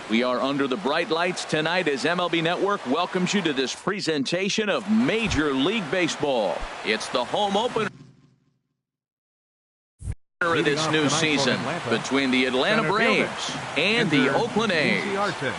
We are under the bright lights tonight as MLB Network welcomes you to this presentation of Major League Baseball. It's the home opener of this new season between the Atlanta Braves and the Oakland A's.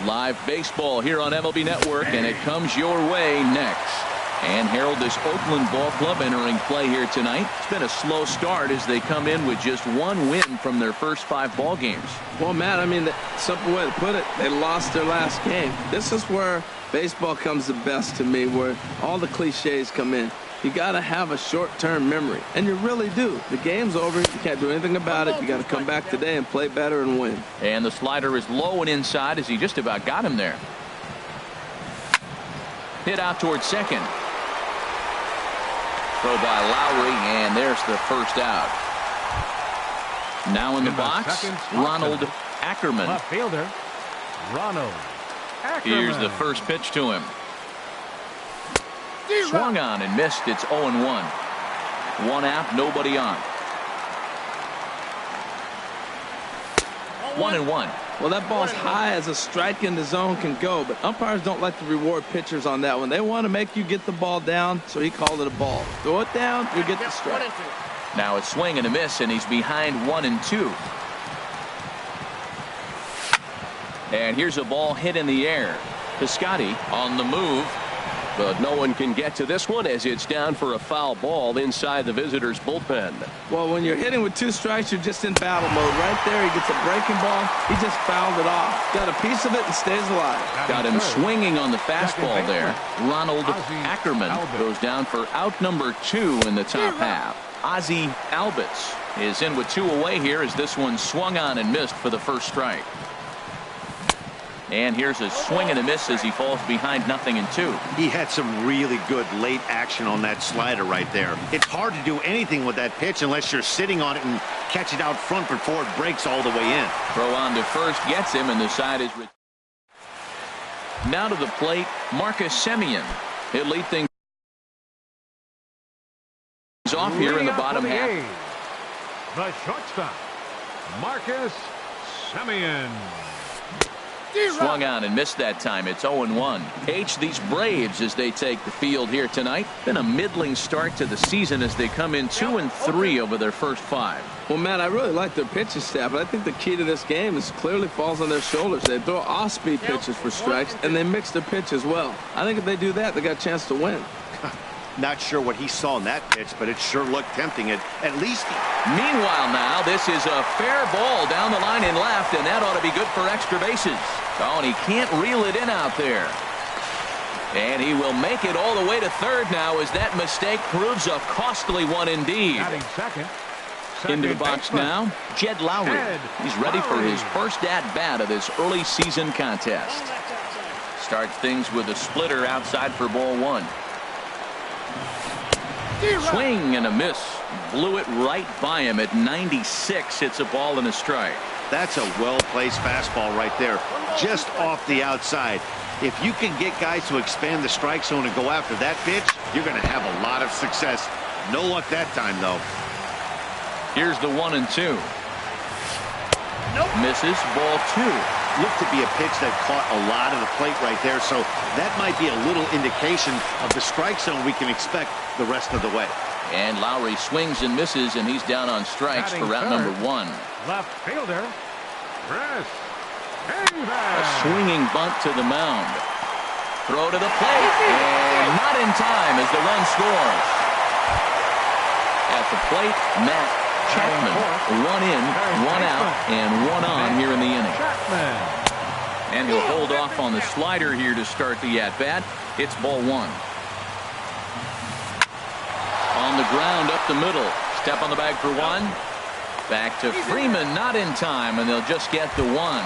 Live baseball here on MLB Network, and it comes your way next. And Harold, this Oakland ball club entering play here tonight. It's been a slow start as they come in with just one win from their first 5 ball games. Well, Matt, I mean, the simple way to put it, they lost their last game. This is where baseball comes the best to me, where all the cliches come in. You got to have a short-term memory, and you really do. The game's over. You can't do anything about it. You got to come back today and play better and win. And the slider is low and inside as he just about got him there. Hit out towards second. Throw by Lowry, and there's the first out. Now in the box, Ronald Ackerman. Left fielder, Ronald Ackerman. Here's the first pitch to him. Swung on and missed. It's 0-1. 1 out, nobody on. 1-1. Well, that ball's high as a strike in the zone can go, but umpires don't like to reward pitchers on that one. They want to make you get the ball down, so he called it a ball. Throw it down, you get the strike. Now a swing and a miss, and he's behind 1-2. And here's a ball hit in the air. Piscotty on the move. But no one can get to this one as it's down for a foul ball inside the visitors' bullpen. Well, when you're hitting with 2 strikes, you're just in battle mode. Right there, he gets a breaking ball. He just fouled it off. Got a piece of it and stays alive. Got him swinging on the fastball there. Ronald Ackerman goes down for out number 2 in the top half. Ozzie Albies is in with 2 away here as this one swung on and missed for the first strike. And here's a swing and a miss as he falls behind 0-2. He had some really good late action on that slider right there. It's hard to do anything with that pitch unless you're sitting on it and catch it out front before it breaks all the way in. Throw on to first gets him, and the side is now to the plate. Marcus Semien. He'll lead things off here in the bottom half. The shortstop, Marcus Semien. Swung on and missed that time. It's 0-1. These Braves as they take the field here tonight. Been a middling start to the season as they come in 2-3 over their first 5. Well, Matt, I really like their pitching staff, but I think the key to this game is clearly falls on their shoulders. They throw off-speed pitches for strikes, and they mix their pitch as well. I think if they do that, they got a chance to win. Not sure what he saw in that pitch, but it sure looked tempting. At least. Meanwhile, now this is a fair ball down the line in left, and that ought to be good for extra bases. Oh, and he can't reel it in out there. And he will make it all the way to third now as that mistake proves a costly one indeed. Into the box now, Jed Lowry. He's ready for his first at-bat of this early season contest. Starts things with a splitter outside for ball 1. Swing and a miss. Blew it right by him at 96. It's a ball and a strike. That's a well-placed fastball right there, just off the outside. If you can get guys to expand the strike zone and go after that pitch, you're going to have a lot of success. No luck that time, though. Here's the 1-2. Misses. Ball 2. Looked to be a pitch that caught a lot of the plate right there, so that might be a little indication of the strike zone we can expect the rest of the way. And Lowry swings and misses, and he's down on strikes for route number 1. Left fielder, Chris. A swinging bunt to the mound. Throw to the plate, and not in time as the run scores. At the plate, Matt Chapman. 1 in, 1 out, and 1 on here in the inning. And he'll hold off on the slider here to start the at-bat. It's ball 1. On the ground up the middle. Step on the bag for 1. Back to Freeman, not in time, and they'll just get the 1.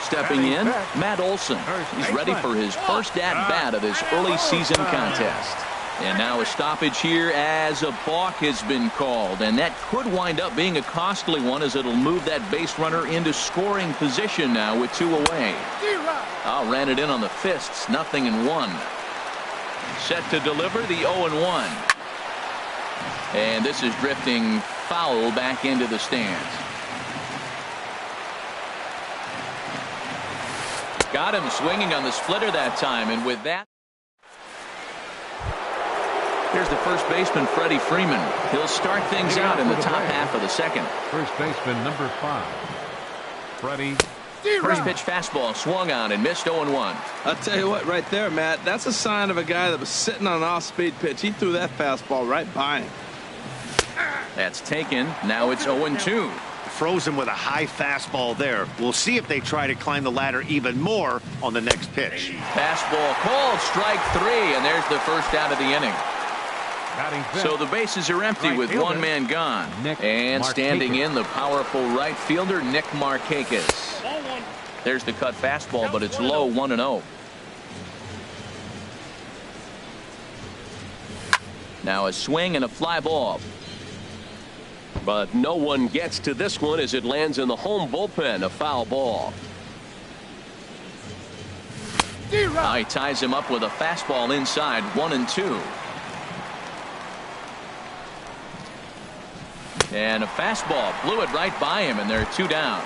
Stepping in, Matt Olson. He's ready for his first at-bat of this early season contest. And now a stoppage here as a balk has been called, and that could wind up being a costly one as it'll move that base runner into scoring position now with 2 away. Ran it in on the fists, 0-1. Set to deliver the 0-1. And this is drifting foul back into the stands. Got him swinging on the splitter that time, and with that, here's the first baseman, Freddie Freeman. He'll start things out in the top half of the second. First baseman, number 5, Freddie. First pitch fastball swung on and missed 0-1. I'll tell you what, right there, Matt, that's a sign of a guy that was sitting on an off-speed pitch. He threw that fastball right by him. That's taken. Now it's 0-2. Frozen with a high fastball there. We'll see if they try to climb the ladder even more on the next pitch. Fastball called, strike 3, and there's the first out of the inning. So the bases are empty with one man gone. And standing in, the powerful right fielder, Nick Markakis. There's the cut fastball, but it's low, 1-0. Now a swing and a fly ball. But no one gets to this one as it lands in the home bullpen, a foul ball. Now he ties him up with a fastball inside, 1-2. And a fastball blew it right by him, and they're 2 down.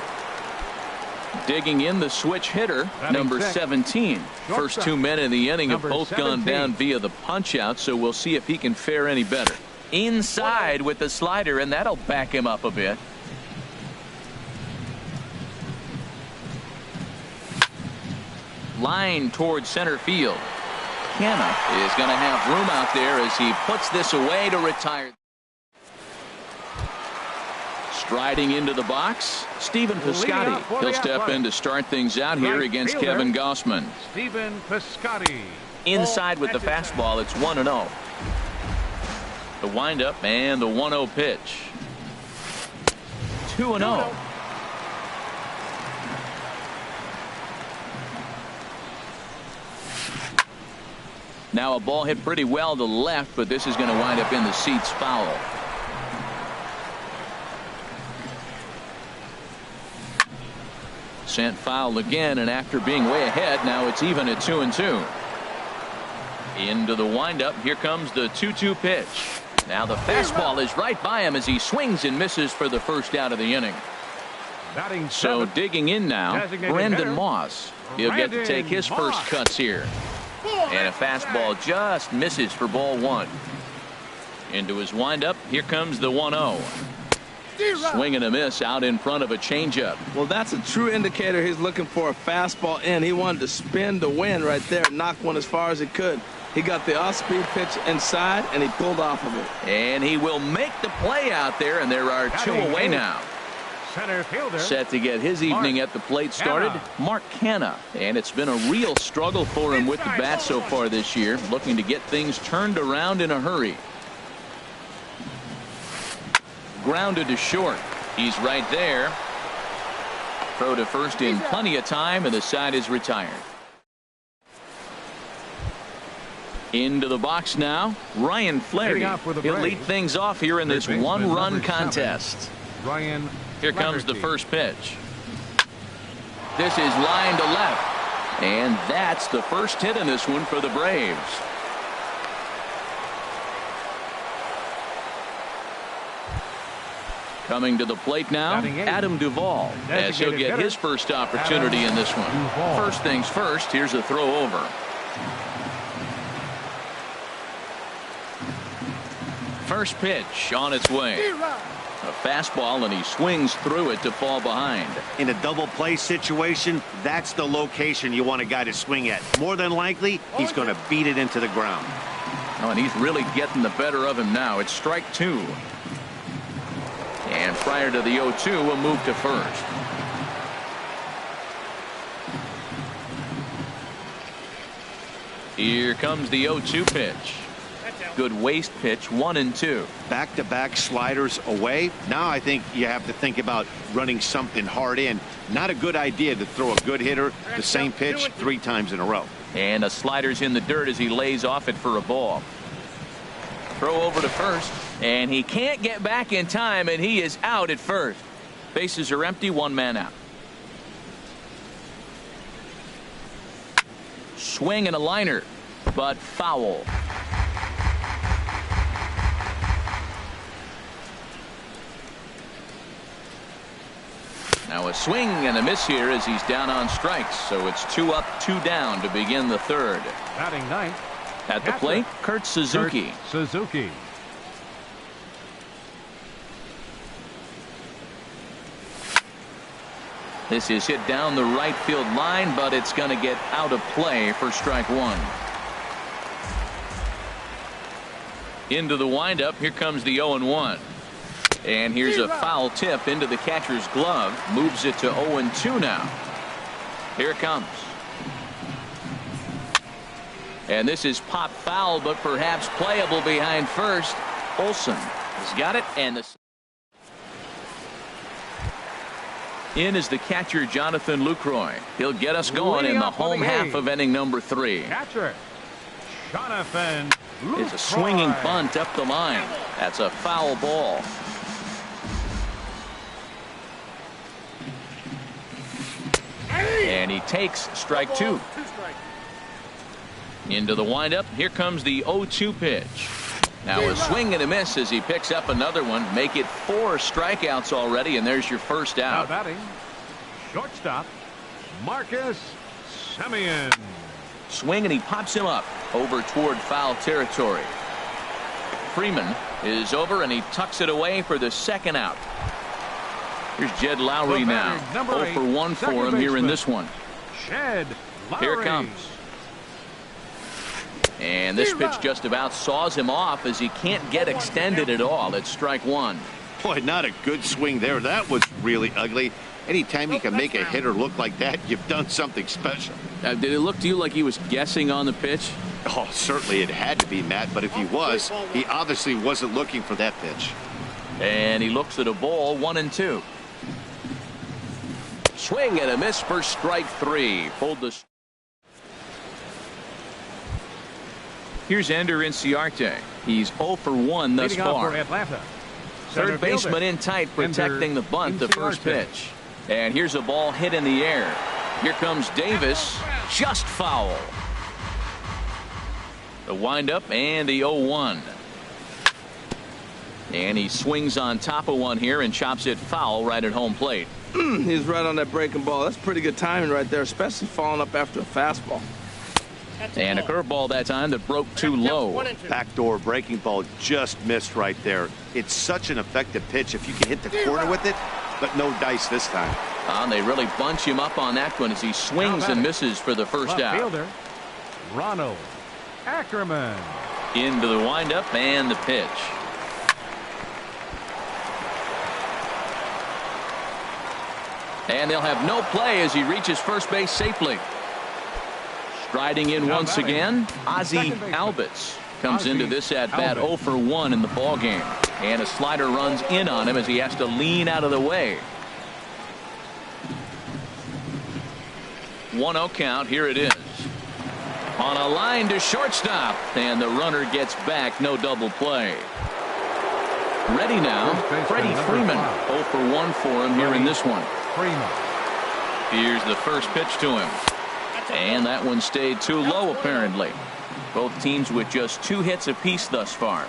Digging in, the switch hitter, number 17. First 2 men in the inning have both gone down via the punch out, so we'll see if he can fare any better. Inside with the slider, and that'll back him up a bit. Line towards center field. Canna is going to have room out there as he puts this away to retire. Striding into the box, Stephen Piscotty. He'll step in to start things out here against Kevin Gossman. Stephen Piscotty. Inside with the fastball, it's 1-0. The windup and the 1-0 pitch. 2-0. Now a ball hit pretty well to left, but this is going to wind up in the seats, foul. Sent foul again, and after being way ahead, now it's even at 2-2. Into the windup. Here comes the 2-2 pitch. Now the fastball is right by him as he swings and misses for the first out of the inning. So digging in now, Brandon Moss. He'll get to take his first cuts here. And a fastball just misses for ball 1. Into his windup. Here comes the 1-0. Swing and a miss out in front of a changeup. Well, that's a true indicator he's looking for a fastball in. He wanted to spin to win right there, knock one as far as he could. He got the off-speed pitch inside, and he pulled off of it. And he will make the play out there, and there are 2 away now. Center fielder. Set to get his evening at the plate started, Mark Canna. And it's been a real struggle for him with the bat so far this year, looking to get things turned around in a hurry. Grounded to short. He's right there. Throw to first in plenty of time, and the side is retired. Into the box now, Ryan Flaherty. He'll lead things off here in this one-run contest. Here comes the first pitch. This is line to left, and that's the first hit in this one for the Braves. Coming to the plate now, Adam Duvall, as he'll get his first opportunity in this one. First things first, here's a throw over. First pitch on its way. A fastball, and he swings through it to fall behind. In a double play situation, that's the location you want a guy to swing at. More than likely, he's going to beat it into the ground. Oh, and he's really getting the better of him now. It's strike 2. And prior to the 0-2, we'll move to first. Here comes the 0-2 pitch. Good waist pitch, 1-2. Back-to-back sliders away. Now I think you have to think about running something hard in. Not a good idea to throw a good hitter the same pitch 3 times in a row. And a slider's in the dirt as he lays off it for a ball. Throw over to first, and he can't get back in time, and he is out at first. Bases are empty, 1 man out. Swing and a liner, but foul. Now a swing and a miss here as he's down on strikes. So it's 2 up, 2 down to begin the third. Batting ninth. At the plate, Kurt Suzuki. Suzuki. This is hit down the right field line, but it's going to get out of play for strike one. Into the windup. Here comes the 0-1. And here's a foul tip into the catcher's glove. Moves it to 0-2 now. Here it comes. And this is pop foul, but perhaps playable behind first. Olson has got it, and the in is the catcher, Jonathan Lucroy. He'll get us going in the home half of inning number 3. Catcher, Jonathan Lucroy. It's a swinging bunt up the line. That's a foul ball. And he takes strike 2. Into the windup. Here comes the 0-2 pitch. Now a swing and a miss as he picks up another one. Make it 4 strikeouts already, and there's your first Now out. batting, shortstop, Marcus Semien. Swing, and he pops him up over toward foul territory. Freeman is over, and he tucks it away for the second out. Here's Jed Lowry now. 0 for 1 for him here in this one. Jed Lowry. Here it comes. And this pitch just about saws him off as he can't get extended at all. It's strike 1. Boy, not a good swing there. That was really ugly. Anytime you can make a hitter look like that, you've done something special. Did it look to you like he was guessing on the pitch? Oh, certainly it had to be, Matt, but if he was, he obviously wasn't looking for that pitch. And he looks at a ball, 1-2. Swing and a miss for strike 3. Pulled the. Here's Ender Inciarte. He's 0 for 1 thus Leading off far. for Atlanta. Third baseman in tight, protecting the bunt, the first pitch. And here's a ball hit in the air. Here comes Davis. Just foul. The windup and the 0-1. And he swings on top of one here and chops it foul right at home plate. He's right on that breaking ball. That's pretty good timing right there, especially following up after a fastball. And a curveball that time that broke too low. Backdoor breaking ball just missed right there. It's such an effective pitch if you can hit the corner with it, but no dice this time. They really bunch him up on that one as he swings and misses for the first out. Fielder, Ronald Ackerman. Into the windup and the pitch. And they'll have no play as he reaches first base safely. Striding in once again, Ozzie Albies comes into this at bat 0 for 1 in the ball game, and a slider runs in on him as he has to lean out of the way. 1-0 count. Here it is. On a line to shortstop, and the runner gets back. No double play. Ready now, Freddie Freeman. 0 for 1 for him here in this one. Here's the first pitch to him. And that one stayed too low, apparently. Both teams with just 2 hits apiece thus far.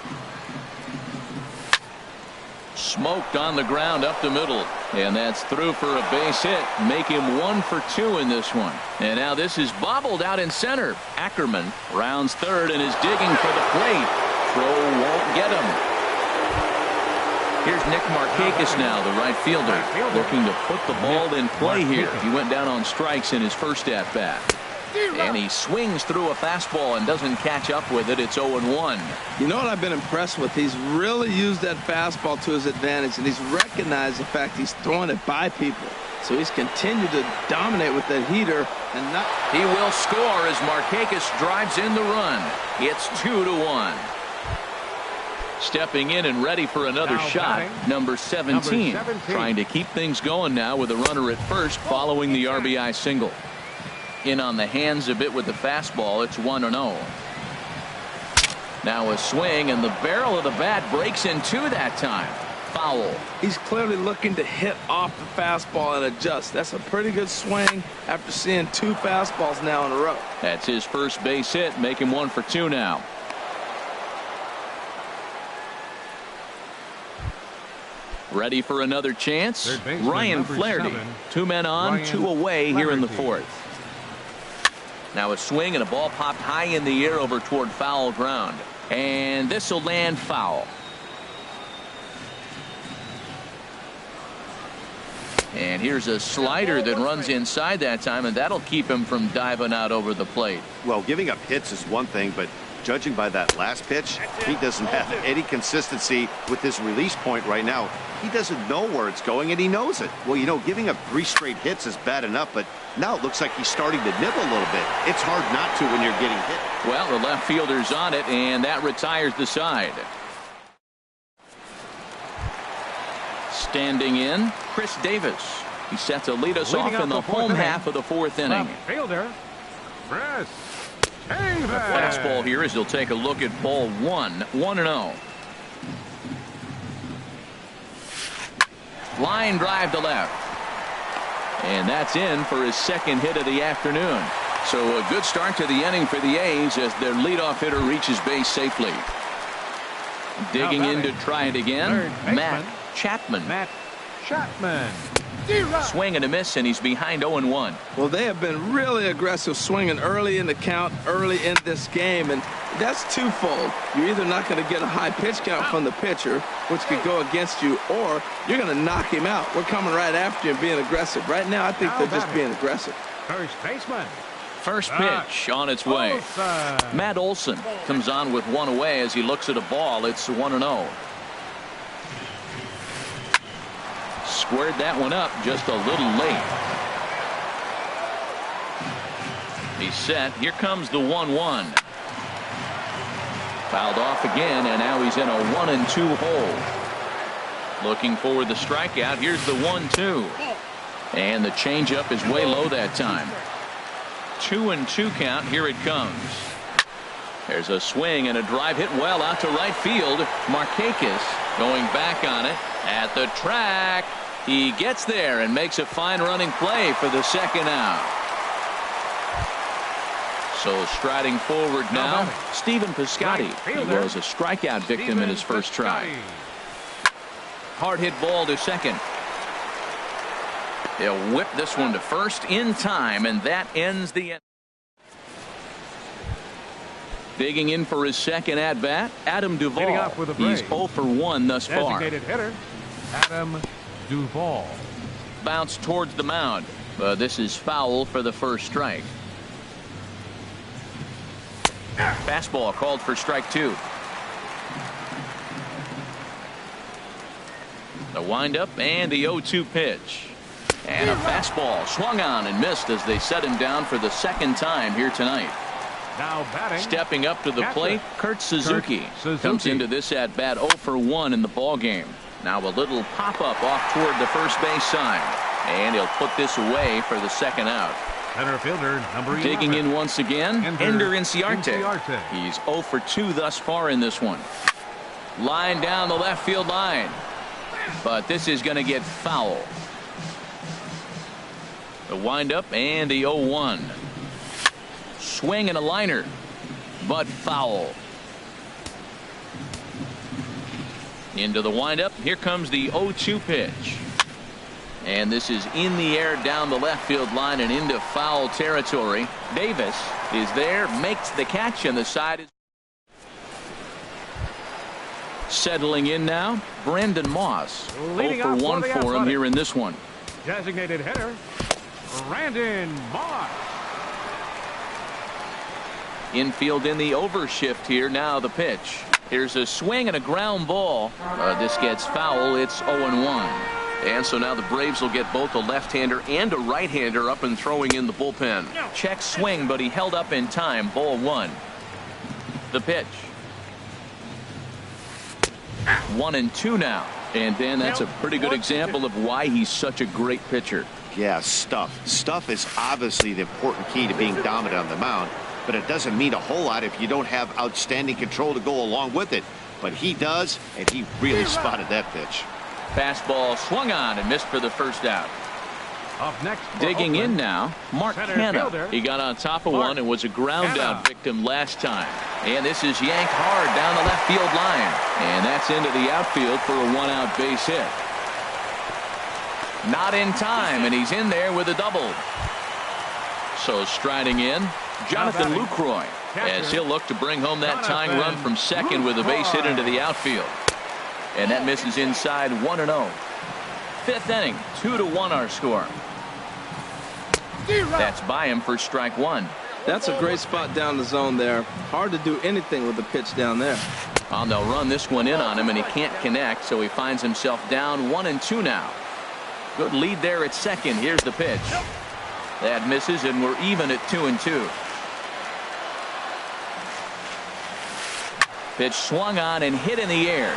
Smoked on the ground up the middle. And that's through for a base hit. Make him 1 for 2 in this one. And now this is bobbled out in center. Ackerman rounds third and is digging for the plate. Throw won't get him. Here's Nick Markakis now, the right fielder, looking to put the ball in play here. He went down on strikes in his first at-bat. And he swings through a fastball and doesn't catch up with it. It's 0-1. You know what I've been impressed with? He's really used that fastball to his advantage, and he's recognized the fact he's throwing it by people. So he's continued to dominate with that heater. And not. He will score as Markakis drives in the run. It's 2-1. Stepping in and ready for another now shot, batting, number 17, trying to keep things going now with a runner at first following the RBI single. In on the hands a bit with the fastball. It's 1-0. Now a swing, and the barrel of the bat breaks in 2 that time. Foul. He's clearly looking to hit off the fastball and adjust. That's a pretty good swing after seeing 2 fastballs now in a row. That's his first base hit, make him 1 for 2 now. Ready for another chance. Third baseman, Ryan number Flaherty. 7, 2 men on, Ryan 2 away here in the Flaherty. 4th. Now a swing and a ball popped high in the air over toward foul ground. And this will land foul. And here's a slider that runs inside that time, and that'll keep him from diving out over the plate. Well, giving up hits is one thing, but judging by that last pitch, he doesn't have any consistency with his release point right now. He doesn't know where it's going, and he knows it. Well, you know, giving up 3 straight hits is bad enough, but now it looks like he's starting to nibble a little bit. It's hard not to when you're getting hit. Well, the left fielder's on it, and that retires the side. Standing in, Chris Davis. He set to lead us off in the home half of the 4th inning. Left fielder, Chris The Davis. fastball here as he'll take a look at ball 1, 1-0. Line drive to left. And that's in for his 2nd hit of the afternoon. So a good start to the inning for the A's as their leadoff hitter reaches base safely. Digging in to try it again, Matt Chapman. Matt Chapman. Swing and a miss, and he's behind 0-1. Well, they have been really aggressive swinging early in the count, early in this game, and that's twofold. You're either not going to get a high pitch count from the pitcher, which could go against you, or you're going to knock him out. We're coming right after you and being aggressive. Right now, I think they're just being aggressive. First baseman. First pitch on its way. Olsen. Matt Olson comes on with 1 away as he looks at a ball. It's 1-0. Squared that one up just a little late. He's set. Here comes the 1-1. Fouled off again, and now he's in a 1-2 hole. Looking for the strikeout. Here's the 1-2. And the changeup is way low that time. 2-2 count. Here it comes. There's a swing and a drive hit well out to right field. Markakis going back on it at the track. He gets there and makes a fine running play for the 2nd out. So striding forward now, Stephen Piscotty. He was a strikeout victim in his first try. Hard hit ball to 2nd. They'll whip this one to first in time, and that ends the end. Digging in for his 2nd at bat, Adam Duvall. He's 0 for 1 thus far. Designated hitter, Adam Duvall. Bounce towards the mound. This is foul for the first strike. Fastball called for strike 2. The windup and the 0-2 pitch. And a fastball swung on and missed as they set him down for the 2nd time here tonight. Now batting. Stepping up to the plate, Kurt Suzuki. Comes into this at bat 0 for 1 in the ball game. Now a little pop up off toward the first base side, and he'll put this away for the 2nd out. Center fielder number 11. Digging in once again, Ender Inciarte. Inciarte. He's 0 for 2 thus far in this one. Line down the left field line, but this is going to get foul. The windup and the 0-1. Swing and a liner, but foul. Into the windup. Here comes the 0-2 pitch. And this is in the air down the left field line and into foul territory. Davis is there, makes the catch, and the side is settling in now. Brandon Moss. 0 for 1 for him here in this one. Designated hitter, Brandon Moss. Infield in the overshift here. Now the pitch. Here's a swing and a ground ball. This gets foul. It's 0-1. And so now the Braves will get both a left-hander and a right-hander up and throwing in the bullpen. Check swing, but he held up in time. Ball 1. The pitch. 1-2 now. And Dan, that's a pretty good example of why he's such a great pitcher. Yeah, stuff is obviously the important key to being dominant on the mound, but it doesn't mean a whole lot if you don't have outstanding control to go along with it. But he does, and he really spotted that pitch. Fastball swung on and missed for the first out. Up next, digging Oakland, in now, Mark Hanna. He got on top of one and was a ground out victim last time. And this is yanked hard down the left field line. And that's into the outfield for a 1-out base hit. Not in time, and he's in there with a double. So striding in, Jonathan Lucroy, as he'll look to bring home that tying run from second with a base hit into the outfield. And that misses inside 1-0. Fifth inning, 2-1 our score. That's by him for strike one. That's a great spot down the zone there. Hard to do anything with the pitch down there. And they'll run this one in on him, and he can't connect, so he finds himself down 1-2 now. Good lead there at second. Here's the pitch. That misses, and we're even at 2-2. Pitch swung on and hit in the air.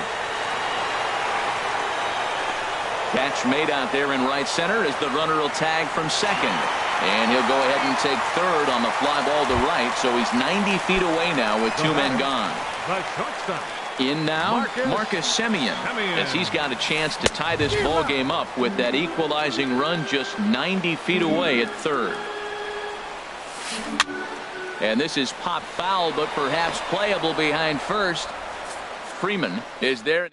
Catch made out there in right center as the runner will tag from second. And he'll go ahead and take third on the fly ball to right, so he's 90 feet away now with two men gone. In now, Marcus Semien, as he's got a chance to tie this ball game up with that equalizing run just 90 feet away at third. And this is pop foul, but perhaps playable behind first. Freeman is there.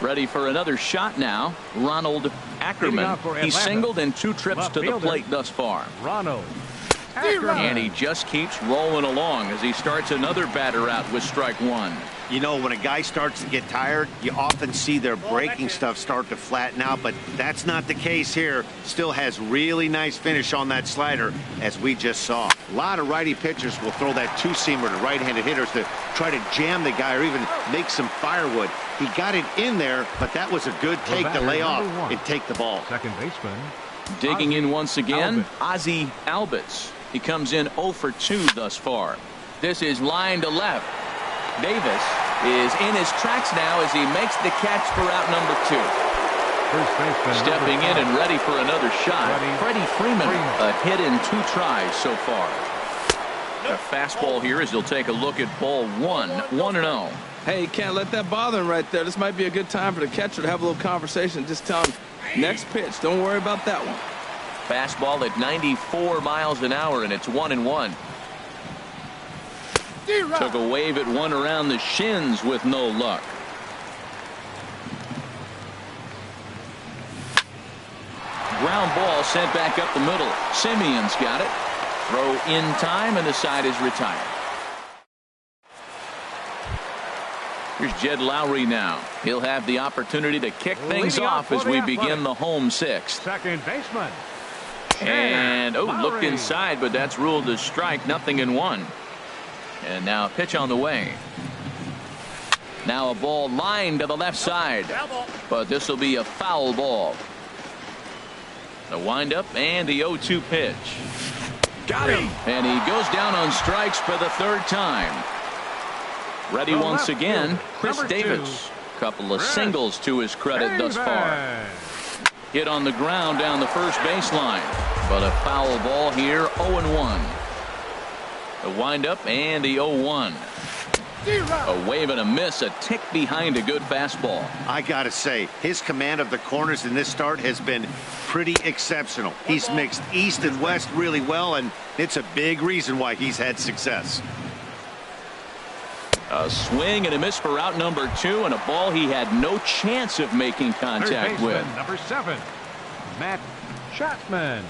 Ready for another shot now. Ronald Ackerman. He's singled in 2 trips to the plate thus far. Ronald. And he just keeps rolling along as he starts another batter out with strike one. You know, when a guy starts to get tired, you often see their breaking stuff start to flatten out, but that's not the case here. Still has really nice finish on that slider, as we just saw. A lot of righty pitchers will throw that two-seamer to right-handed hitters to try to jam the guy or even make some firewood. He got it in there, but that was a good take to lay off and take the ball. Second baseman. Digging in once again, Ozzie Albies. He comes in 0 for 2 thus far. This is line to left. Davis is in his tracks now as he makes the catch for out number 2. First baseman. Stepping in and ready for another shot. Freddie Freeman, a hit in 2 tries so far. A fastball here as he'll take a look at ball 1, 1-0. Hey, you can't let that bother him right there. This might be a good time for the catcher to have a little conversation. Just tell him, next pitch, don't worry about that one. Fastball at 94 miles an hour, and it's 1-1. Took a wave at one around the shins with no luck. Ground ball sent back up the middle. Simeon's got it. Throw in time, and the side is retired. Here's Jed Lowry now. He'll have the opportunity to kick things off as we begin the home sixth. Second baseman. And looked inside, but that's ruled a strike. 0-1. And now a pitch on the way. Now a ball lined to the left side, but this will be a foul ball. The windup and the 0-2 pitch. Got him, and he goes down on strikes for the 3rd time. Ready once again, Chris Davis. Couple of singles to his credit thus far. Hit on the ground down the first baseline, but a foul ball here. 0-1. The windup and the 0-1. A wave and a miss, a tick behind a good fastball. I gotta say, his command of the corners in this start has been pretty exceptional. He's mixed east and west really well, and it's a big reason why he's had success. A swing and a miss for out number 2, and a ball he had no chance of making contact with. Number 7, Matt Chapman.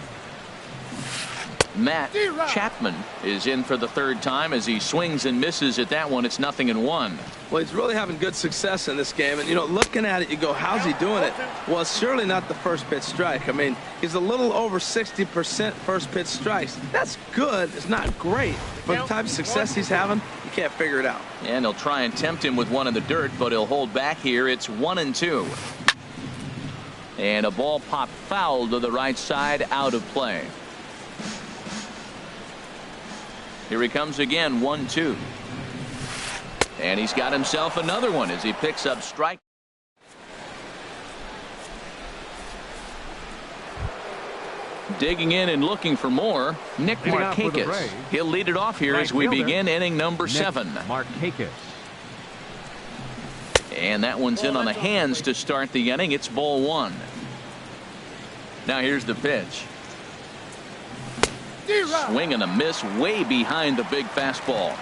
Matt Chapman is in for the 3rd time as he swings and misses at that one. It's 0-1. Well, he's really having good success in this game. And, you know, looking at it, you go, how's he doing it? Well, it's surely not the first pitch strike. I mean, he's a little over 60% first pitch strikes. That's good. It's not great. But the type of success he's having, you can't figure it out. And they'll try and tempt him with one in the dirt, but he'll hold back here. It's 1-2. And a ball popped foul to the right side, out of play. Here he comes again, 1-2. And he's got himself another one as he picks up strike. Digging in and looking for more, Nick Markakis. He'll lead it off here as we begin inning number 7. Markakis. And that one's in on the hands to start the inning. It's ball 1. Now here's the pitch. Swing and a miss way behind the big fastball.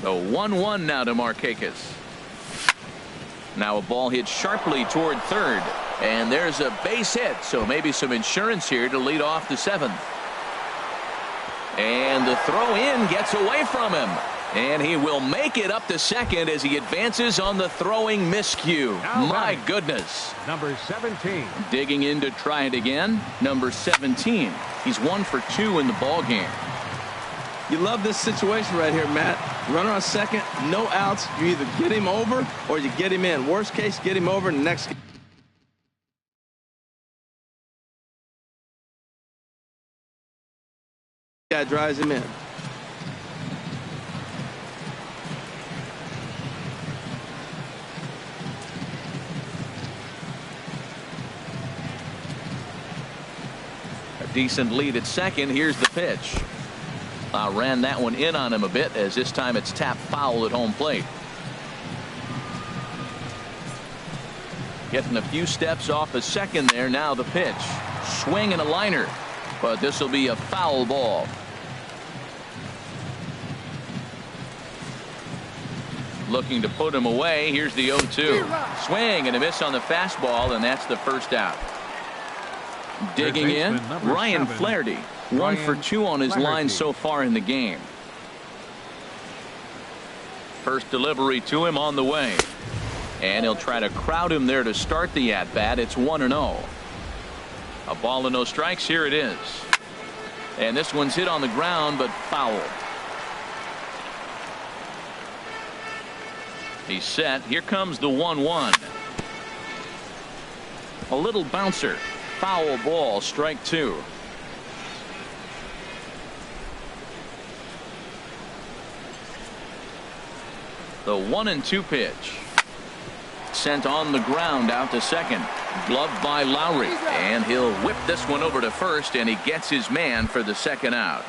The 1-1 now to Markakis. Now a ball hit sharply toward third, and there's a base hit, so maybe some insurance here to lead off the seventh. And the throw in gets away from him, and he will make it up to second as he advances on the throwing miscue. My goodness. Number 17. Digging in to try it again. Number 17. He's 1 for 2 in the ball game. You love this situation right here, Matt. Runner on second, no outs. You either get him over or you get him in. Worst case, get him over in the next. Guy drives him in. A decent lead at second. Here's the pitch. Ran that one in on him a bit, as this time it's tapped foul at home plate. Getting a few steps off the second there. Now the pitch. Swing and a liner, but this will be a foul ball. Looking to put him away. Here's the 0-2. Swing and a miss on the fastball, and that's the first out. Digging in, Ryan Flaherty. 1 for 2 on his line so far in the game. First delivery to him on the way, and he'll try to crowd him there to start the at bat. It's 1-0. A ball and no strikes. Here it is, and this one's hit on the ground but foul. He's set. Here comes the 1-1. A little bouncer. Foul ball. Strike 2. The 1-2 pitch. Sent on the ground out to second. Gloved by Lowry, and he'll whip this one over to first, and he gets his man for the second out.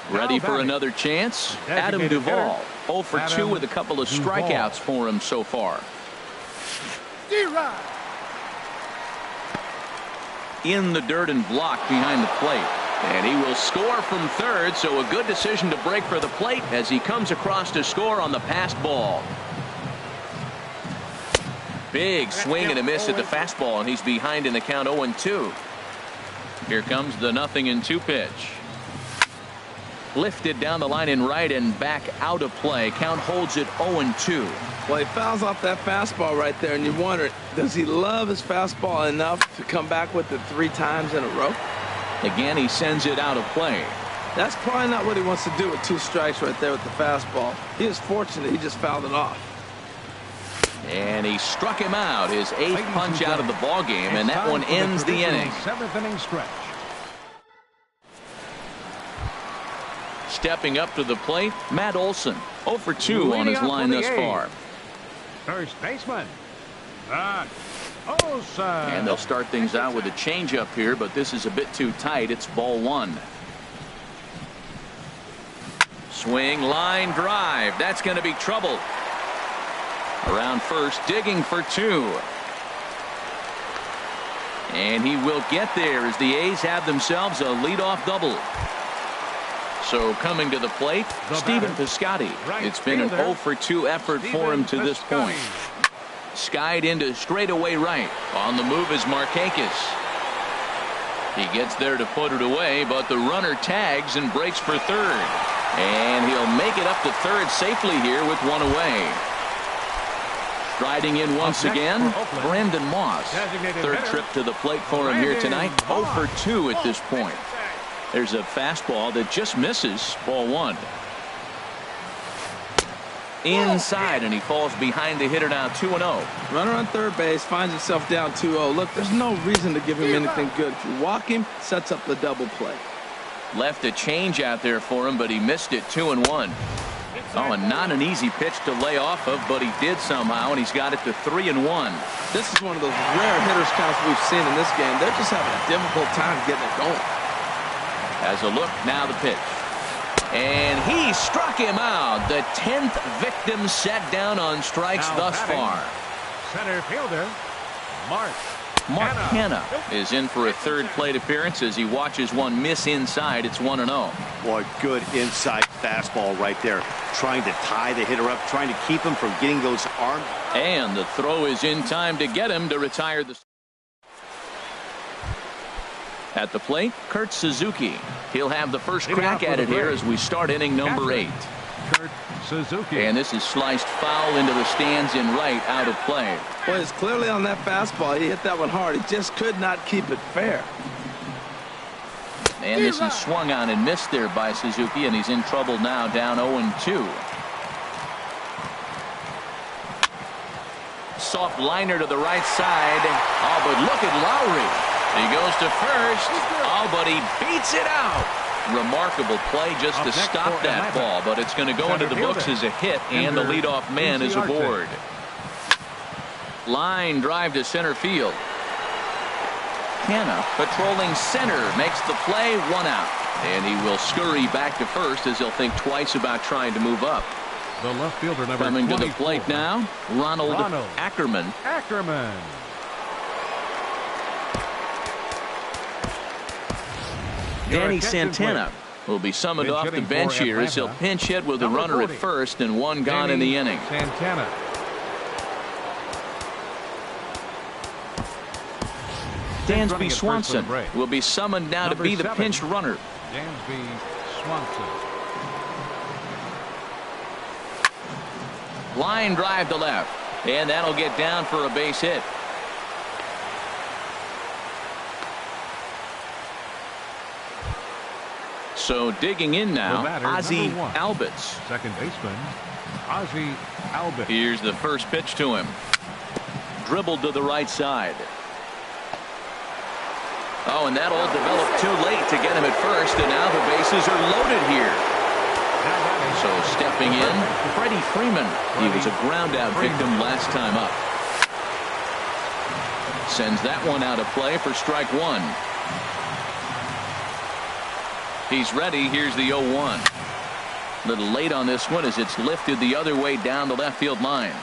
Ready for another chance? Adam Duvall. 0 for 2 with a couple of strikeouts for him so far. In the dirt and blocked behind the plate. And he will score from third, so a good decision to break for the plate as he comes across to score on the passed ball. Big swing and a miss at the fastball, and he's behind in the count 0-2. Here comes the 0-2 pitch. Lifted down the line in right and back out of play. Count holds it 0-2. Well, he fouls off that fastball right there, and you wonder, does he love his fastball enough to come back with it 3 times in a row? Again, he sends it out of play. That's probably not what he wants to do with 2 strikes right there with the fastball. He is fortunate he just fouled it off. And he struck him out, his 8th punch out of the ball game, and that one ends the inning. 7th inning stretch. Stepping up to the plate, Matt Olson. 0 for 2 on his line thus far. First baseman, Matt Olson. And they'll start things out with a changeup here, but this is a bit too tight. It's ball 1. Swing, line drive. That's going to be trouble. Around first, digging for 2. And he will get there as the A's have themselves a leadoff double. So coming to the plate, Stephen Piscotty. It's been an 0 for 2 effort for him to this point. Skied into straightaway right. On the move is Markakis. He gets there to put it away, but the runner tags and breaks for third. And he'll make it up to third safely here with 1 away. Striding in once again, Brandon Moss. Third trip to the plate for him here tonight. 0 for 2 at this point. There's a fastball that just misses. Ball 1. Inside, and he falls behind the hitter now. 2-0. Runner on third base finds himself down 2-0. Look, there's no reason to give him anything good. If you walk him, sets up the double play. Left a change out there for him, but he missed it. 2-1. Oh, and not an easy pitch to lay off of, but he did somehow, and he's got it to 3-1. This is one of those rare hitters counts we've seen in this game. They're just having a difficult time getting it going. As a look, now the pitch. And he struck him out. The 10th victim set down on strikes thus far. Center fielder, Mark Mark Hanna is in for a third plate appearance as he watches one miss inside. It's 1-0. Boy, good inside fastball right there. Trying to tie the hitter up, trying to keep him from getting those arms. And the throw is in time to get him to retire the. At the plate, Kurt Suzuki. He'll have the first crack at it here as we start inning number 8. Kurt Suzuki. And this is sliced foul into the stands in right, out of play. Boy, it's clearly on that fastball. He hit that one hard. He just could not keep it fair. And this is swung on and missed there by Suzuki, and he's in trouble now, down 0-2. Soft liner to the right side. Oh, but look at Lowry. He goes to first. Oh, but he beats it out. Remarkable play just to stop that ball, but it's going to go into the books as a hit, and the leadoff man is aboard. Line drive to center field. Hanna patrolling center makes the play, 1 out. And he will scurry back to first as he'll think twice about trying to move up. The left fielder number Coming 24. to the plate now, Ronald Ackerman. Danny Santana will be summoned off the bench here as he'll pinch hit with a runner at first and one gone in the inning. Santana. Dansby Swanson will be summoned now to be the pinch runner. Dansby Swanson. Line drive to left, and that'll get down for a base hit. So digging in now, Ozzie Albies. Second baseman, Ozzie Albies. Here's the first pitch to him. Dribbled to the right side. Oh, and that all developed too late to get him at first, and now the bases are loaded here. So stepping in, Freddie Freeman. He was a ground-out victim last time up. Sends that one out of play for strike 1. He's ready. Here's the 0-1. A little late on this one as it's lifted the other way down the left field line.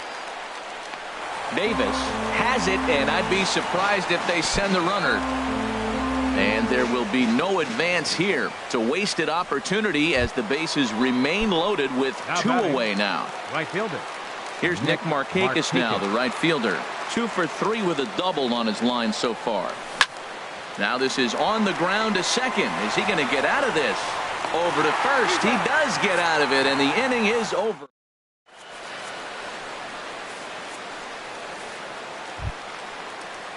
Davis has it, and I'd be surprised if they send the runner. And there will be no advance here. It's a wasted opportunity as the bases remain loaded with 2 away now. Right fielder. Here's Nick Markakis now, the right fielder. 2 for 3 with a double on his line so far. Now this is on the ground to second. Is he going to get out of this? Over to first. He does get out of it, and the inning is over.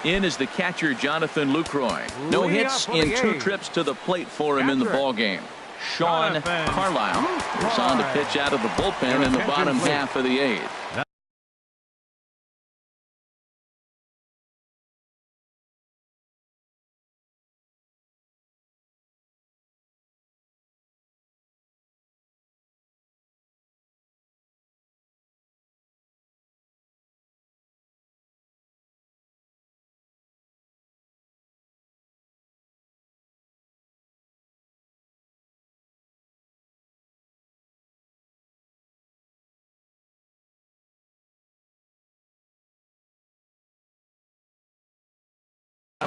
In is the catcher, Jonathan Lucroy. No hits in 2 trips to the plate for him in the ballgame. Sean Carlisle is on to pitch out of the bullpen in the bottom half of the 8th.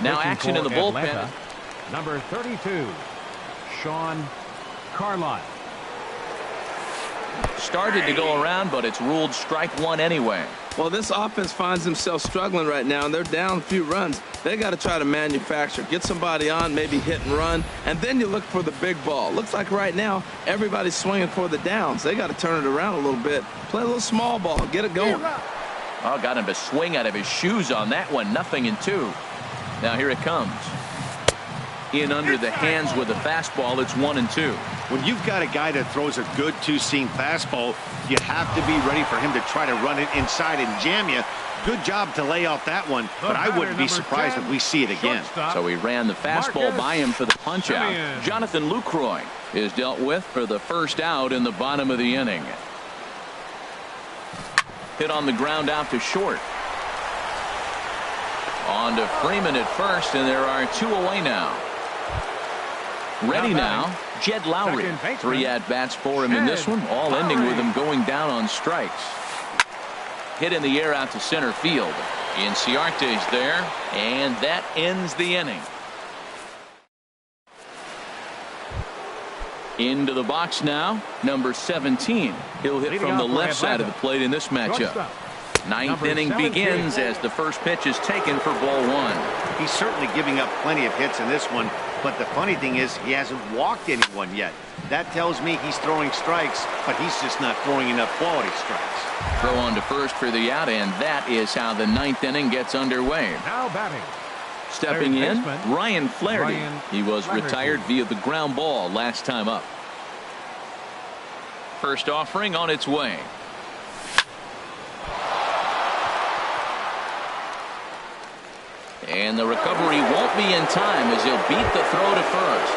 Now action in the bullpen. Atlanta, number 32, Sean Carlisle. Started to go around, but it's ruled strike 1 anyway. Well, this offense finds themselves struggling right now, and they're down a few runs. They got to try to manufacture, get somebody on, maybe hit and run, and then you look for the big ball. Looks like right now everybody's swinging for the downs. They got to turn it around a little bit, play a little small ball, get it going. Oh, got him to swing out of his shoes on that one. 0-2. Now here it comes. In under the hands with a fastball. It's 1-2. When you've got a guy that throws a good 2-seam fastball, you have to be ready for him to try to run it inside and jam you. Good job to lay off that one, but I wouldn't be surprised if we see it again. So he ran the fastball by him for the punch out. Jonathan Lucroy is dealt with for the first out in the bottom of the inning. Hit on the ground out to short. On to Freeman at first, and there are 2 away now. Ready now, Jed Lowry. 3 at-bats for him in this one, all ending with him going down on strikes. Hit in the air out to center field. Inciarte's there, and that ends the inning. Into the box now, number 17. He'll hit from the left side of the plate in this matchup. Ninth inning begins as the first pitch is taken for ball one. He's certainly giving up plenty of hits in this one, but the funny thing is he hasn't walked anyone yet. That tells me he's throwing strikes, but he's just not throwing enough quality strikes. Throw on to first for the out, and that is how the ninth inning gets underway. Now batting. Stepping in, baseman, Ryan Flaherty. He was Flaherty. retired via the ground ball last time up. First offering on its way. And the recovery won't be in time as he'll beat the throw to first.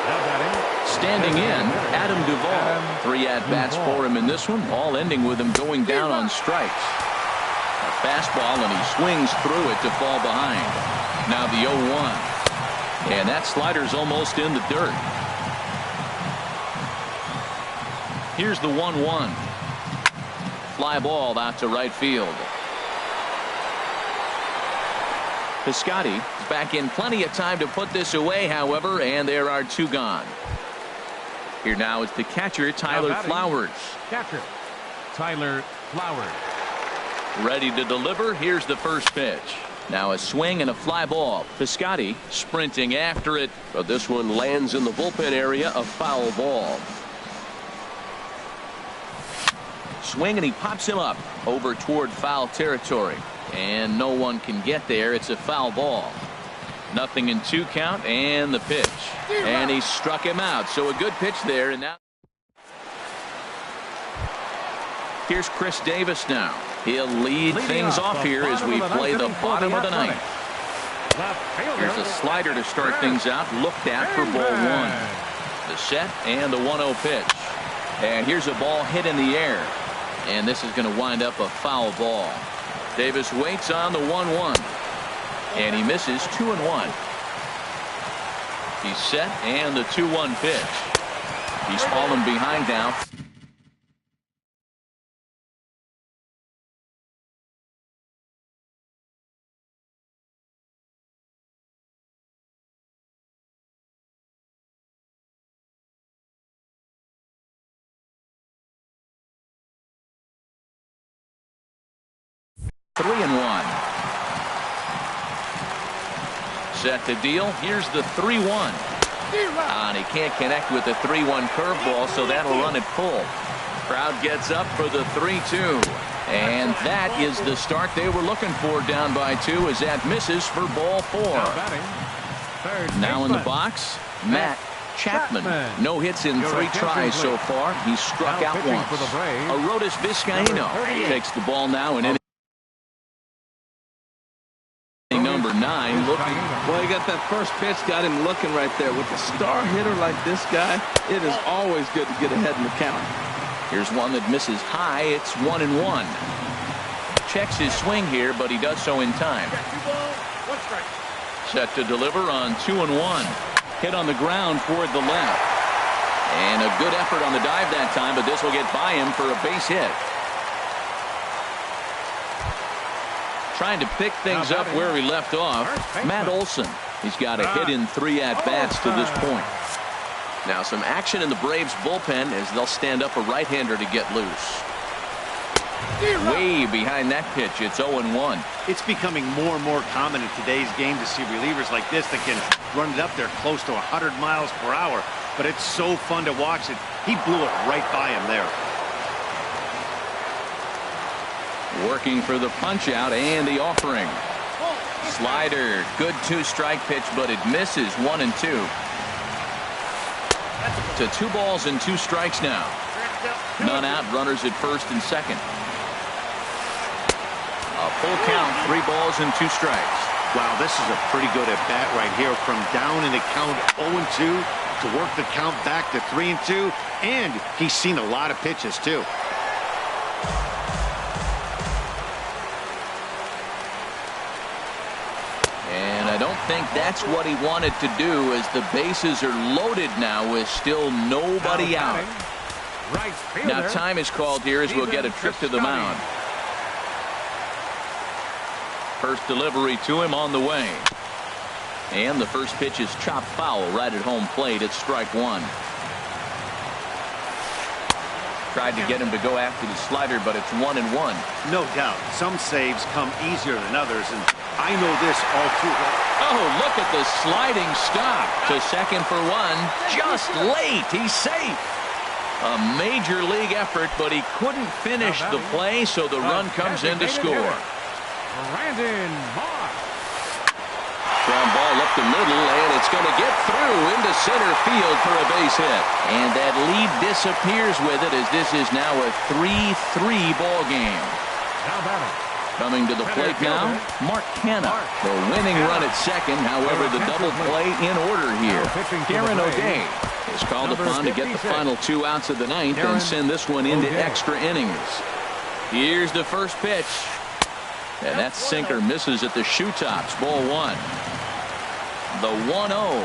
Now batting. Standing in, Adam Duvall. 3 at-bats for him in this one, all ending with him going down on strikes. A fastball, and he swings through it to fall behind. Now the 0-1. And that slider's almost in the dirt. Here's the 1-1. Fly ball out to right field. Piscotty is back in plenty of time to put this away, however, and there are 2 gone. Here now is the catcher, Tyler Flowers. Catcher, Tyler Flowers. Ready to deliver. Here's the first pitch. Now a swing and a fly ball. Piscotty sprinting after it, but this one lands in the bullpen area, a foul ball. Swing, and he pops him up over toward foul territory, and no one can get there. It's a foul ball. 0-2 count, and the pitch, and he struck him out. So a good pitch there. And now here's Chris Davis. Now he'll lead things off here as we play the bottom of the ninth. Here's a slider to start things out, looked at for ball one. The set and the 1-0 pitch, and here's a ball hit in the air, and this is going to wind up a foul ball. Davis waits on the 1-1, and he misses 2-1. He's set, and the 2-1 pitch. He's fallen behind now. Three and 1. Set to deal. Here's the 3-1. And he can't connect with the 3-1 curveball, so that'll run it full. Crowd gets up for the 3-2. And that is the start they were looking for, down by 2, as that misses for ball 4. Now in the box, Matt Chapman. No hits in 3 tries so far. He's struck out once. Arodys Vizcaíno takes the ball now and in. Number 9 looking. Well, he got that first pitch, got him looking right there. With a star hitter like this guy, it is always good to get ahead in the count. Here's one that misses high. It's 1-1. Checks his swing here, but he does so in time. Set to deliver on 2-1. Hit on the ground toward the left. And a good effort on the dive that time, but this will get by him for a base hit. Trying to pick things up where we left off, Matt Olson. He's got a hit in 3 at-bats to this point. Now some action in the Braves bullpen as they'll stand up a right-hander to get loose. Way behind that pitch. It's 0-1. It's becoming more and more common in today's game to see relievers like this that can run it up there close to 100 miles per hour. But it's so fun to watch it. He blew it right by him there. Working for the punch out and the offering. Slider, good 2-strike pitch, but it misses 1-2. To 2 balls and 2 strikes now. None out, runners at first and second. A full count, 3 balls and 2 strikes. Wow, this is a pretty good at bat right here, from down in the count 0-2 to work the count back to 3-2, and he's seen a lot of pitches too. I don't think that's what he wanted to do, as the bases are loaded now with still nobody out. Now time is called here as we'll get a trip to the mound. First delivery to him on the way. And the first pitch is chopped foul right at home plate. It's strike one. Tried to get him to go after the slider, but it's 1-1. No doubt. Some saves come easier than others, and I know this all too well. Oh, look at the sliding stop to second for one. Just late. He's safe. A major league effort, but he couldn't finish the play, so the run comes in to score. Brandon Moss. Ground ball up the middle, and it's going to get through into center field for a base hit. And that lead disappears with it, as this is now a 3-3 ball game. Now batting. Coming to the plate now, Mark Canha. The winning run at second, however, the double play in order here. Darren O'Day is called upon to get the final 2 outs of the ninth and send this one into extra innings. Here's the first pitch. And that sinker misses at the shoe tops. Ball one. The 1-0.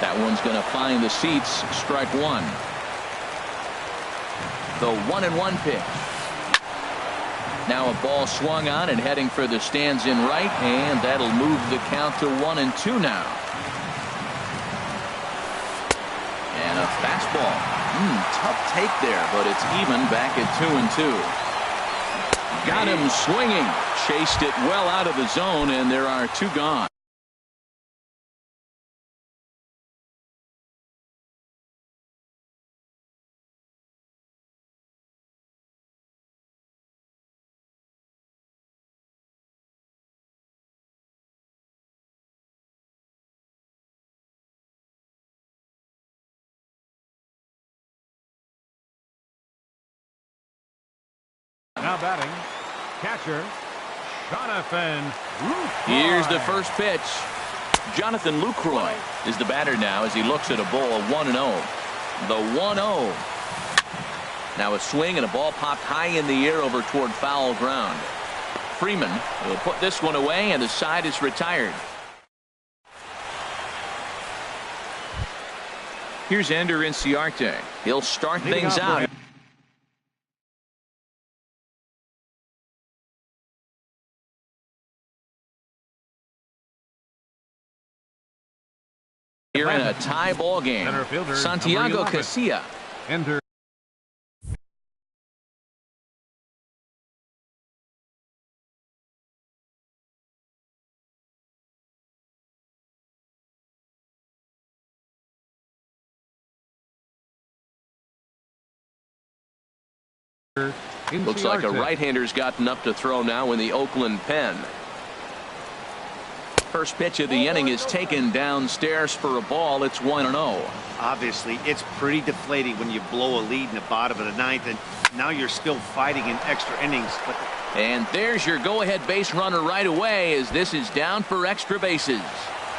That one's going to find the seats. Strike one. The 1-1 pitch. Now a ball swung on and heading for the stands in right, and that'll move the count to 1-2 now. And a fastball. Tough take there, but it's even back at 2-2. Got him swinging. Chased it well out of the zone, and there are 2 gone. Now batting, catcher, Jonathan Lucroy. Here's the first pitch. Jonathan Lucroy is the batter now as he looks at a ball 1-0. The 1-0. Now a swing and a ball popped high in the air over toward foul ground. Freeman will put this one away, and the side is retired. Here's Ender Inciarte. He'll start things out. Here in a tie ball game, Santiago Casilla. Ender. Looks like a right-hander's gotten up to throw now in the Oakland pen. First pitch of the inning is taken downstairs for a ball. It's 1-0. Obviously, it's pretty deflating when you blow a lead in the bottom of the ninth, and now you're still fighting in extra innings. And there's your go-ahead base runner right away, as this is down for extra bases.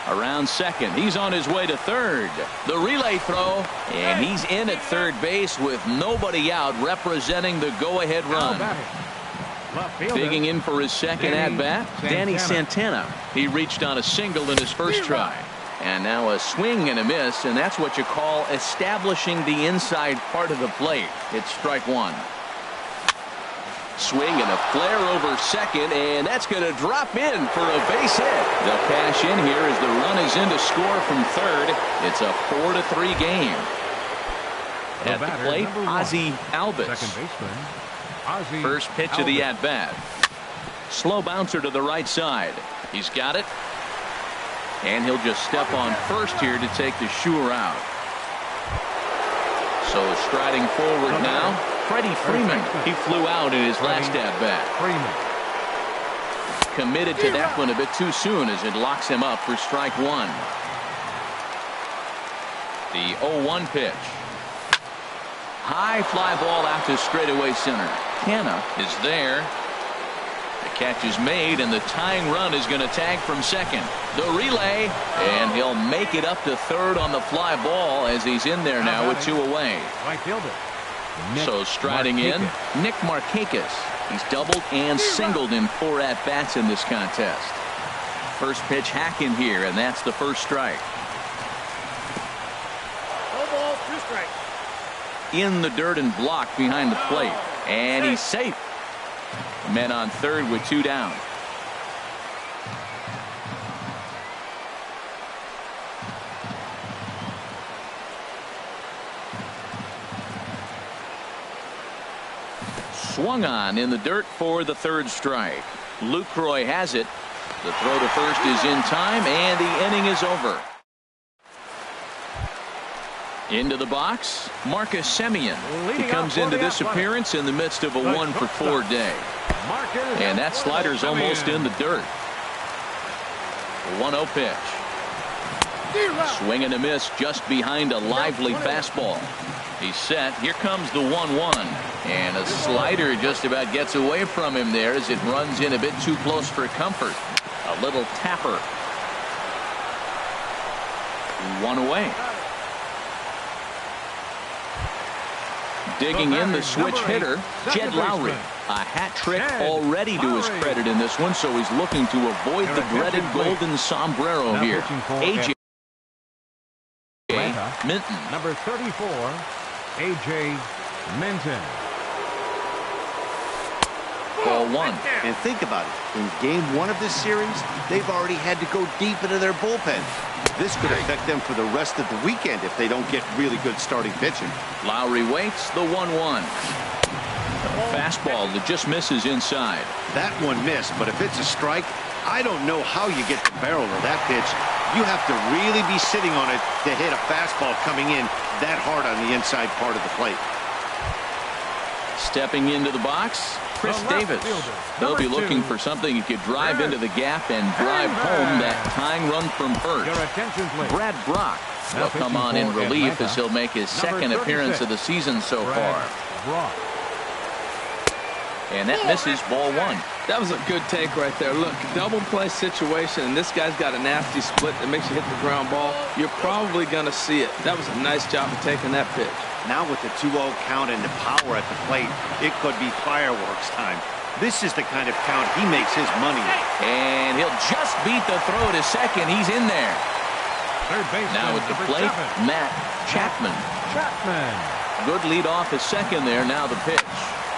Around second, he's on his way to third. The relay throw, and he's in at third base with nobody out, representing the go-ahead run. Digging in for his second at-bat, Danny Santana. He reached on a single in his first try. And now a swing and a miss, and that's what you call establishing the inside part of the plate. It's strike one. Swing and a flare over second, and that's going to drop in for a base hit. They'll cash in here as the run is in to score from third. It's a 4-3 game. At the plate, Ozzie Albies. Second baseman, Ozzie First pitch Albies. of the at-bat. Slow bouncer to the right side. He's got it. And he'll just step on first here to take the Shure out. So striding forward now, Freddie Freeman. He flew out in his last at-bat. Committed to that one a bit too soon as it locks him up for strike one. The 0-1 pitch. High fly ball out to straightaway center. Canha is there. The catch is made, and the tying run is going to tag from second. The relay, and he'll make it up to third on the fly ball as he's in there now with 2 away. Right fielder. So striding in, Nick Markakis. He's doubled and singled in 4 at-bats in this contest. First pitch hack in here, and that's the first strike. No ball, 2 strikes. In the dirt and blocked behind the plate, and he's safe. Men on third with 2 down. Swung on in the dirt for the 3rd strike. Lucroy has it. The throw to first is in time, and the inning is over. Into the box, Marcus Semien. He comes into this appearance in the midst of a 1-for-4 day. And that slider's almost in the dirt. 1-0 pitch. Swing and a miss just behind a lively fastball. He's set. Here comes the 1-1. And a slider just about gets away from him there as it runs in a bit too close for comfort. A little tapper. 1 away. Digging in the switch hitter, Jed Lowry. A hat trick already to his credit in this one, so he's looking to avoid the dreaded golden sombrero here. A.J. Minton. Number 34, A.J. Minton. Ball 1. And think about it. In game 1 of this series, they've already had to go deep into their bullpen. This could affect them for the rest of the weekend if they don't get really good starting pitching. Lowry waits the 1-1. Fastball that just misses inside. That one missed, but if it's a strike, I don't know how you get the barrel of that pitch. You have to really be sitting on it to hit a fastball coming in that hard on the inside part of the plate. Stepping into the box, Chris Davis. They'll be looking for something he could drive into the gap and drive home that tying run from first. Brad Brock will come on in relief as he'll make his 2nd appearance of the season so far. And that misses ball 1. That was a good take right there. Look, double play situation, and this guy's got a nasty split that makes you hit the ground ball. You're probably going to see it. That was a nice job of taking that pitch. Now with the 2-0 count and the power at the plate, it could be fireworks time. This is the kind of count he makes his money in. And he'll just beat the throw to second. He's in there. Now at the plate, Matt Chapman. Good lead off his second there. Now the pitch.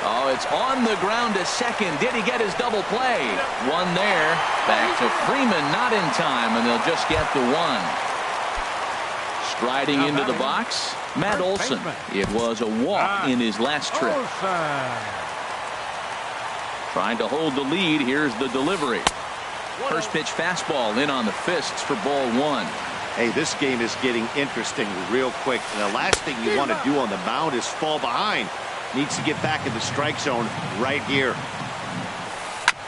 Oh, it's on the ground to second. Did he get his double play? One there. Back to Freeman, not in time, and they'll just get the 1. Striding into the box, Matt Olson. It was a walk in his last trip. Trying to hold the lead. Here's the delivery. First pitch fastball in on the fists for ball 1. Hey, this game is getting interesting real quick. And the last thing you want to do on the mound is fall behind. Needs to get back in the strike zone right here.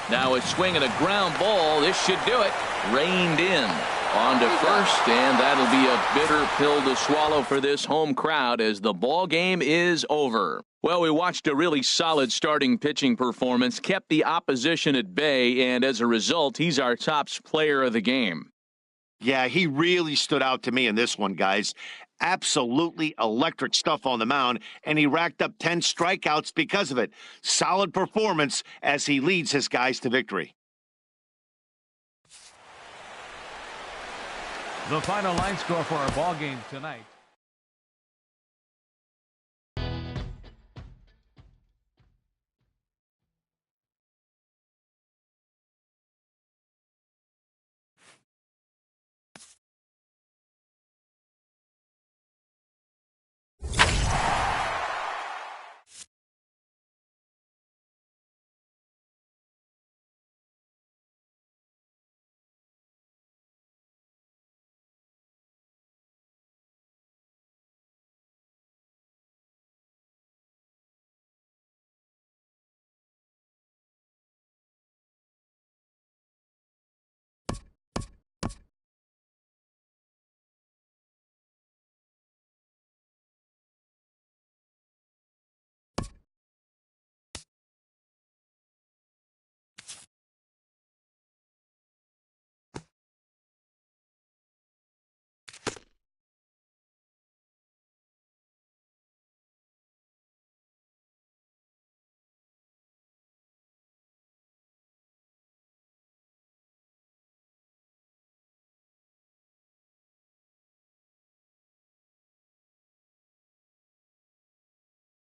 Now a swing and a ground ball. This should do it. Reined in. On to first, and that'll be a bitter pill to swallow for this home crowd as the ball game is over. Well, we watched a really solid starting pitching performance, kept the opposition at bay, and as a result, he's our top player of the game. Yeah, he really stood out to me in this one, guys. Absolutely electric stuff on the mound, and he racked up 10 strikeouts because of it. Solid performance as he leads his guys to victory. The final line score for our ball game tonight.